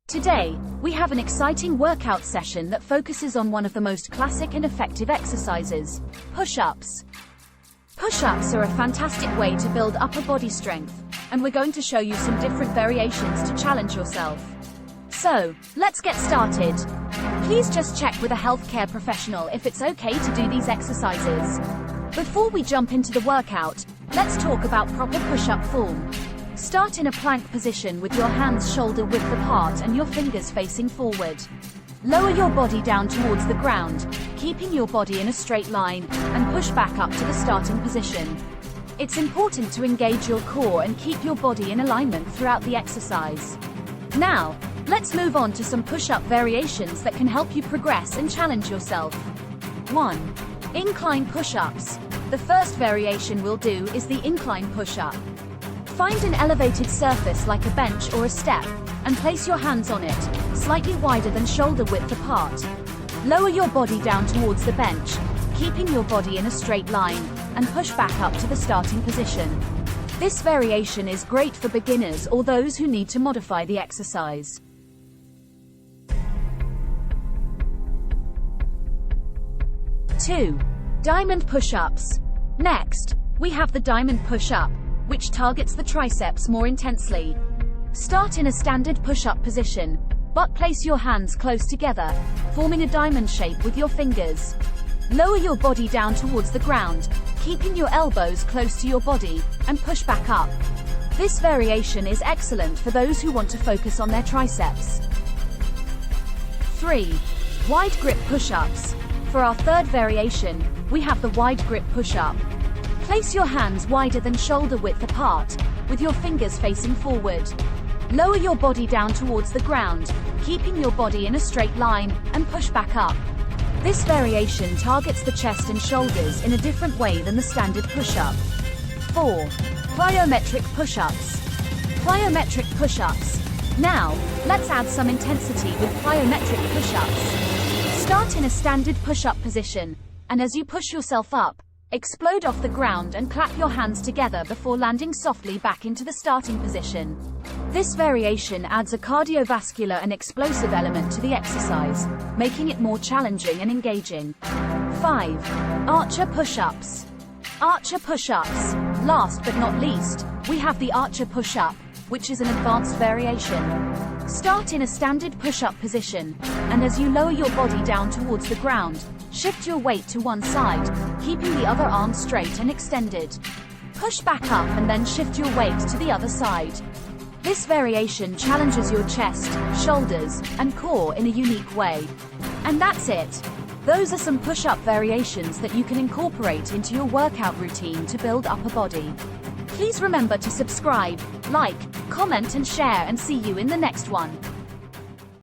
Today, we have an exciting workout session that focuses on one of the most classic and effective exercises, push-ups. Push-ups are a fantastic way to build upper body strength, and we're going to show you some different variations to challenge yourself. So, let's get started. Please just check with a healthcare professional if it's okay to do these exercises. Before we jump into the workout, let's talk about proper push-up form. Start in a plank position with your hands shoulder width apart and your fingers facing forward. Lower your body down towards the ground, keeping your body in a straight line, and push back up to the starting position. It's important to engage your core and keep your body in alignment throughout the exercise. Now, let's move on to some push-up variations that can help you progress and challenge yourself. 1. Incline push-ups. The first variation we'll do is the incline push-up. Find an elevated surface like a bench or a step, and place your hands on it, slightly wider than shoulder width apart. Lower your body down towards the bench, keeping your body in a straight line, and push back up to the starting position. This variation is great for beginners or those who need to modify the exercise. 2. Diamond push-ups. Next, we have the diamond push-up, which targets the triceps more intensely. Start in a standard push-up position, but place your hands close together, forming a diamond shape with your fingers. Lower your body down towards the ground, keeping your elbows close to your body, and push back up. This variation is excellent for those who want to focus on their triceps. 3. Wide grip push-ups. For our third variation, we have the wide grip push-up. Place your hands wider than shoulder width apart, with your fingers facing forward. Lower your body down towards the ground, keeping your body in a straight line, and push back up. This variation targets the chest and shoulders in a different way than the standard push-up. 4. Plyometric push-ups. Plyometric push-ups. Now, let's add some intensity with plyometric push-ups. Start in a standard push-up position, and as you push yourself up, explode off the ground and clap your hands together before landing softly back into the starting position. This variation adds a cardiovascular and explosive element to the exercise, making it more challenging and engaging. 5. Archer push-ups. Archer push-ups. Last but not least, we have the archer push-up, which is an advanced variation. Start in a standard push-up position, and as you lower your body down towards the ground, shift your weight to one side, keeping the other arm straight and extended. Push back up and then shift your weight to the other side. This variation challenges your chest, shoulders, and core in a unique way. And that's it. Those are some push-up variations that you can incorporate into your workout routine to build upper body. Please remember to subscribe, like, comment and share, and see you in the next one.